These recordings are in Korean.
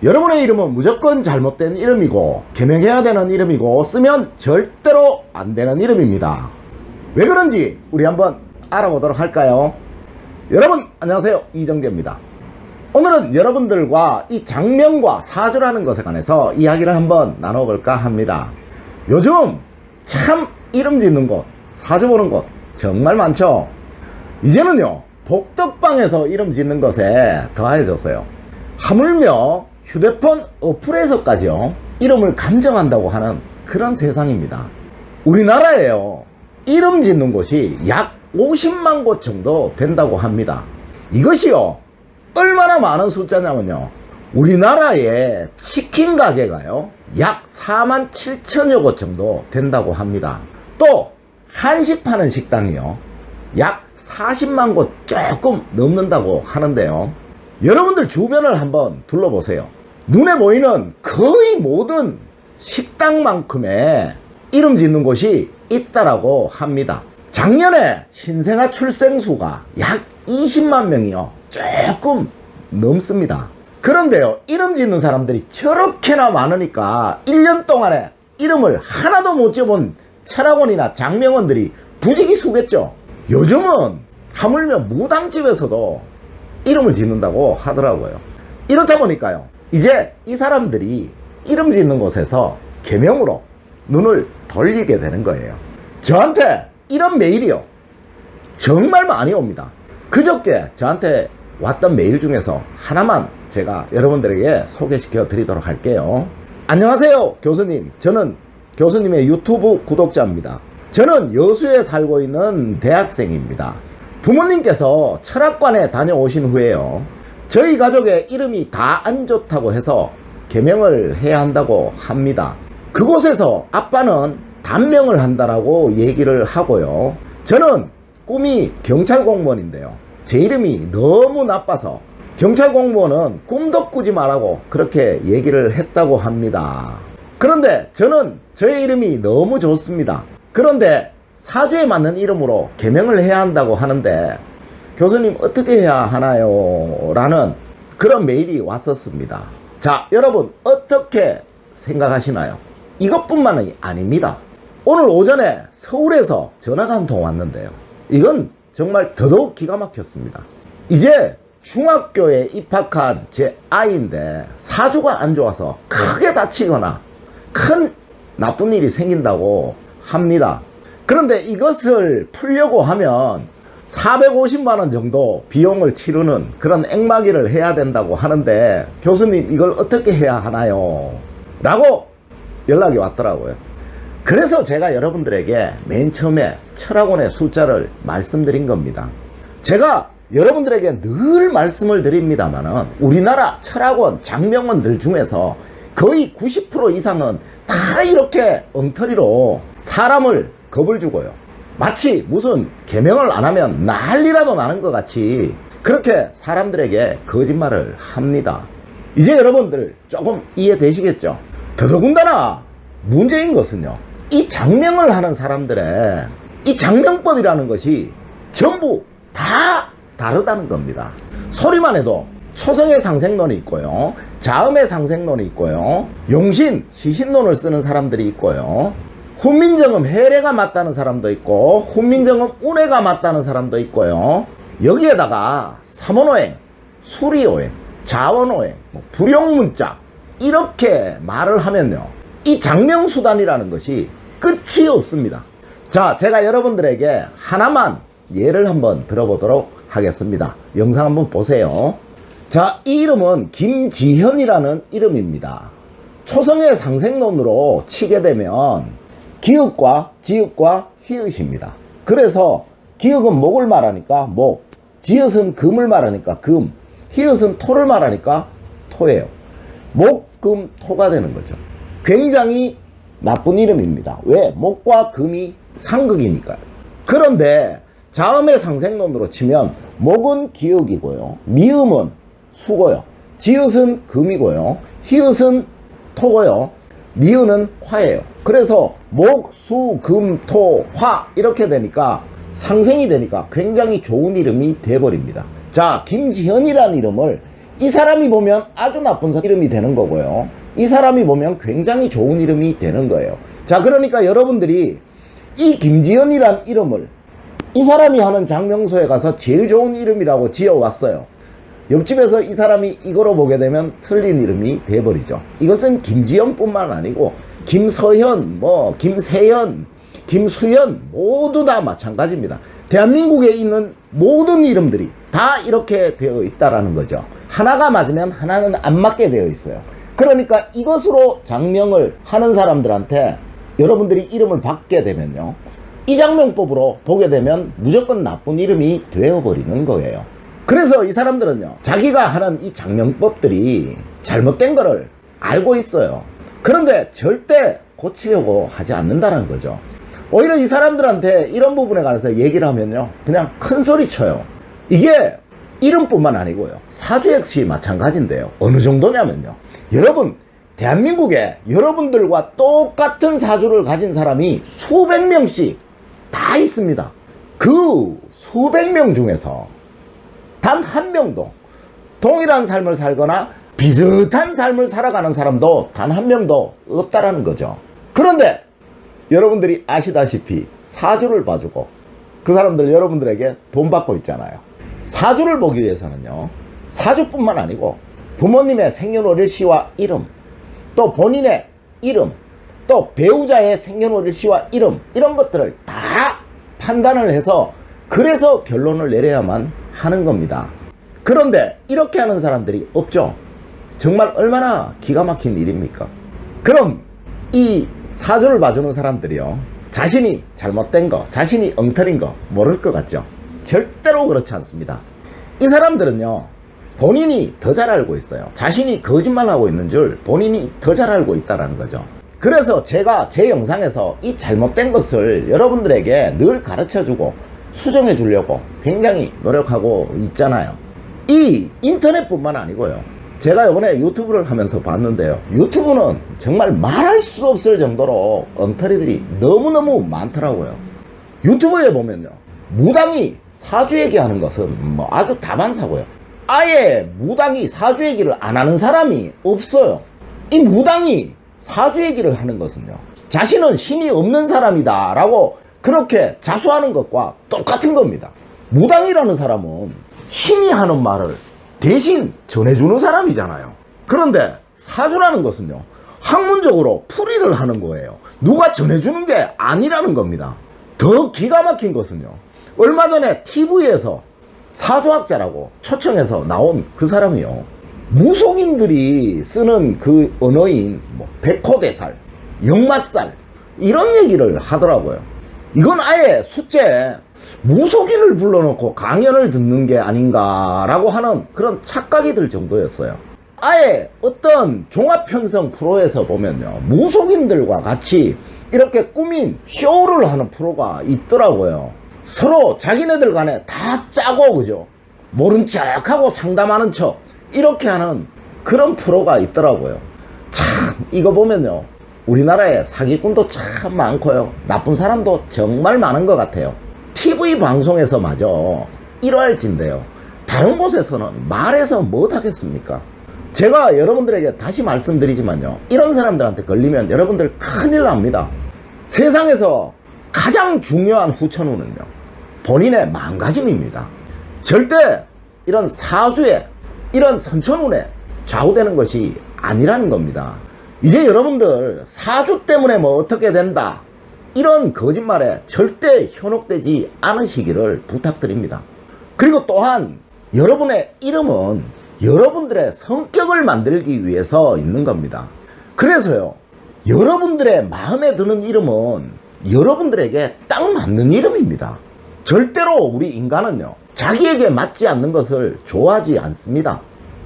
여러분의 이름은 무조건 잘못된 이름이고 개명해야 되는 이름이고 쓰면 절대로 안 되는 이름입니다. 왜 그런지 우리 한번 알아보도록 할까요? 여러분 안녕하세요, 이정재입니다. 오늘은 여러분들과 이 장명과 사주라는 것에 관해서 이야기를 한번 나눠볼까 합니다. 요즘 참 이름 짓는 곳, 사주 보는 곳 정말 많죠. 이제는요 복덕방에서 이름 짓는 것에 더해져서요 하물며 휴대폰 어플에서까지요 이름을 감정한다고 하는 그런 세상입니다. 우리나라에요 이름 짓는 곳이 약 50만 곳 정도 된다고 합니다. 이것이요 얼마나 많은 숫자냐면요 우리나라의 치킨 가게가요 약 4만 7천여 곳 정도 된다고 합니다. 또 한식 파는 식당이요 약 40만 곳 조금 넘는다고 하는데요, 여러분들 주변을 한번 둘러보세요. 눈에 보이는 거의 모든 식당만큼의 이름 짓는 곳이 있다라고 합니다. 작년에 신생아 출생수가 약 20만 명이요 조금 넘습니다. 그런데요 이름 짓는 사람들이 저렇게나 많으니까 1년 동안에 이름을 하나도 못 지어본 철학원이나 장명원들이 부지기수겠죠. 요즘은 하물며 무당집에서도 이름을 짓는다고 하더라고요. 이렇다 보니까요 이제 이 사람들이 이름 짓는 곳에서 계명으로 눈을 돌리게 되는 거예요. 저한테 이런 메일이요 정말 많이 옵니다. 그저께 저한테 왔던 메일 중에서 하나만 제가 여러분들에게 소개시켜 드리도록 할게요. 안녕하세요 교수님, 저는 교수님의 유튜브 구독자입니다. 저는 여수에 살고 있는 대학생입니다. 부모님께서 철학관에 다녀오신 후에요 저희 가족의 이름이 다 안 좋다고 해서 개명을 해야 한다고 합니다. 그곳에서 아빠는 단명을 한다라고 얘기를 하고요 저는 꿈이 경찰 공무원인데요 제 이름이 너무 나빠서 경찰 공무원은 꿈도 꾸지 말라고 그렇게 얘기를 했다고 합니다. 그런데 저는 저의 이름이 너무 좋습니다. 그런데 사주에 맞는 이름으로 개명을 해야 한다고 하는데 교수님 어떻게 해야 하나요? 라는 그런 메일이 왔었습니다. 자, 여러분 어떻게 생각하시나요? 이것뿐만이 아닙니다. 오늘 오전에 서울에서 전화가 한 통 왔는데요 이건 정말 더더욱 기가 막혔습니다. 이제 중학교에 입학한 제 아이인데 사주가 안 좋아서 크게 다치거나 큰 나쁜 일이 생긴다고 합니다. 그런데 이것을 풀려고 하면 450만원 정도 비용을 치르는 그런 액마기를 해야 된다고 하는데 교수님 이걸 어떻게 해야 하나요? 라고 연락이 왔더라고요. 그래서 제가 여러분들에게 맨 처음에 철학원의 숫자를 말씀드린 겁니다. 제가 여러분들에게 늘 말씀을 드립니다만 우리나라 철학원 장명원들 중에서 거의 90% 이상은 다 이렇게 엉터리로 사람을 겁을 주고요 마치 무슨 개명을 안 하면 난리라도 나는 것 같이 그렇게 사람들에게 거짓말을 합니다. 이제 여러분들 조금 이해되시겠죠? 더더군다나 문제인 것은요 이 장명을 하는 사람들의 이 장명법이라는 것이 전부 다 다르다는 겁니다. 소리만 해도 초성의 상생론이 있고요 자음의 상생론이 있고요 용신, 희신론을 쓰는 사람들이 있고요 훈민정음 해례가 맞다는 사람도 있고 훈민정음 운해가 맞다는 사람도 있고요 여기에다가 삼원오행, 수리오행, 자원오행, 불용문자 이렇게 말을 하면요 이 장명수단이라는 것이 끝이 없습니다. 자, 제가 여러분들에게 하나만 예를 한번 들어보도록 하겠습니다. 영상 한번 보세요. 자, 이 이름은 김지현이라는 이름입니다. 초성의 상생론으로 치게 되면 기읍과 지읍과 히읗입니다. 그래서 기읍은 목을 말하니까 목, 지읒은 금을 말하니까 금, 히읗은 토를 말하니까 토예요. 목, 금, 토가 되는 거죠. 굉장히 나쁜 이름입니다. 왜? 목과 금이 상극이니까요. 그런데 자음의 상생론으로 치면 목은 기역이고요 미음은 수고요 지읒은 금이고요 히읗은 토고요 니은은 화예요. 그래서 목, 수, 금, 토, 화 이렇게 되니까 상생이 되니까 굉장히 좋은 이름이 돼버립니다. 자, 김지현이라는 이름을 이 사람이 보면 아주 나쁜 이름이 되는 거고요. 이 사람이 보면 굉장히 좋은 이름이 되는 거예요. 자, 그러니까 여러분들이 이 김지연이란 이름을 이 사람이 하는 장명소에 가서 제일 좋은 이름이라고 지어왔어요. 옆집에서 이 사람이 이거로 보게 되면 틀린 이름이 돼버리죠. 이것은 김지연뿐만 아니고 김서현, 김세연, 김수연 모두 다 마찬가지입니다. 대한민국에 있는 모든 이름들이 다 이렇게 되어 있다라는 거죠. 하나가 맞으면 하나는 안 맞게 되어 있어요. 그러니까 이것으로 장명을 하는 사람들한테 여러분들이 이름을 받게 되면요, 이 장명법으로 보게 되면 무조건 나쁜 이름이 되어버리는 거예요. 그래서 이 사람들은요, 자기가 하는 이 장명법들이 잘못된 거를 알고 있어요. 그런데 절대 고치려고 하지 않는다는 거죠. 오히려 이 사람들한테 이런 부분에 관해서 얘기를 하면요, 그냥 큰 소리 쳐요. 이게 이름뿐만 아니고요, 사주 역시 마찬가지인데요. 어느 정도냐면요, 여러분, 대한민국에 여러분들과 똑같은 사주를 가진 사람이 수백 명씩 다 있습니다. 그 수백 명 중에서 단 한 명도 동일한 삶을 살거나 비슷한 삶을 살아가는 사람도 단 한 명도 없다라는 거죠. 그런데 여러분들이 아시다시피 사주를 봐주고 그 사람들 여러분들에게 돈 받고 있잖아요. 사주를 보기 위해서는요, 사주뿐만 아니고 부모님의 생년월일시와 이름, 또 본인의 이름, 또 배우자의 생년월일시와 이름, 이런 것들을 다 판단을 해서 그래서 결론을 내려야만 하는 겁니다. 그런데 이렇게 하는 사람들이 없죠. 정말 얼마나 기가 막힌 일입니까? 그럼 이 사주를 봐주는 사람들이요, 자신이 잘못된 거, 자신이 엉터리인 거 모를 것 같죠? 절대로 그렇지 않습니다. 이 사람들은요, 본인이 더 잘 알고 있어요. 자신이 거짓말하고 있는 줄 본인이 더 잘 알고 있다는 거죠. 그래서 제가 제 영상에서 이 잘못된 것을 여러분들에게 늘 가르쳐주고 수정해 주려고 굉장히 노력하고 있잖아요. 이 인터넷뿐만 아니고요, 제가 이번에 유튜브를 하면서 봤는데요, 유튜브는 정말 말할 수 없을 정도로 엉터리들이 너무너무 많더라고요. 유튜브에 보면요, 무당이 사주 얘기하는 것은 아주 다반사고요. 아예 무당이 사주 얘기를 안 하는 사람이 없어요. 이 무당이 사주 얘기를 하는 것은요, 자신은 신이 없는 사람이다 라고 그렇게 자수하는 것과 똑같은 겁니다. 무당이라는 사람은 신이 하는 말을 대신 전해주는 사람이잖아요. 그런데 사주라는 것은요, 학문적으로 풀이를 하는 거예요. 누가 전해주는 게 아니라는 겁니다. 더 기가 막힌 것은요, 얼마 전에 TV에서 사주학자라고 초청해서 나온 그 사람이요, 무속인들이 쓰는 그 언어인 백호대살, 역마살 이런 얘기를 하더라고요. 이건 아예 숫제 무속인을 불러놓고 강연을 듣는 게 아닌가라고 하는 그런 착각이 들 정도였어요. 아예 어떤 종합편성 프로에서 보면요, 무속인들과 같이 이렇게 꾸민 쇼를 하는 프로가 있더라고요. 서로 자기네들 간에 다 짜고, 그죠? 모른 척하고 상담하는 척 이렇게 하는 그런 프로가 있더라고요. 참, 이거 보면요, 우리나라에 사기꾼도 참 많고요, 나쁜 사람도 정말 많은 것 같아요. TV 방송에서 마저 일할진데요, 다른 곳에서는 말해서 못하겠습니까? 제가 여러분들에게 다시 말씀드리지만요, 이런 사람들한테 걸리면 여러분들 큰일 납니다. 세상에서 가장 중요한 후천후는요, 본인의 마음가짐입니다. 절대 이런 사주에, 이런 선천운에 좌우되는 것이 아니라는 겁니다. 이제 여러분들 사주 때문에 어떻게 된다, 이런 거짓말에 절대 현혹되지 않으시기를 부탁드립니다. 그리고 또한 여러분의 이름은 여러분들의 성격을 만들기 위해서 있는 겁니다. 그래서요, 여러분들의 마음에 드는 이름은 여러분들에게 딱 맞는 이름입니다. 절대로 우리 인간은요, 자기에게 맞지 않는 것을 좋아하지 않습니다.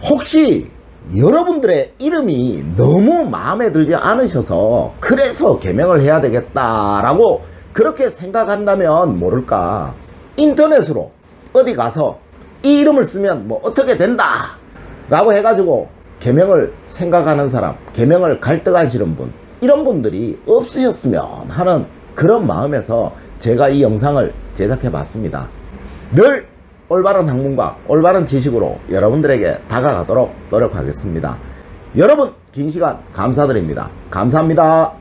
혹시 여러분들의 이름이 너무 마음에 들지 않으셔서 그래서 개명을 해야 되겠다라고 그렇게 생각한다면 모를까, 인터넷으로 어디 가서 이 이름을 쓰면 어떻게 된다 라고 해가지고 개명을 생각하는 사람, 개명을 갈등하시는 분, 이런 분들이 없으셨으면 하는 그런 마음에서 제가 이 영상을 제작해 봤습니다. 늘 올바른 학문과 올바른 지식으로 여러분들에게 다가가도록 노력하겠습니다. 여러분 긴 시간 감사드립니다. 감사합니다.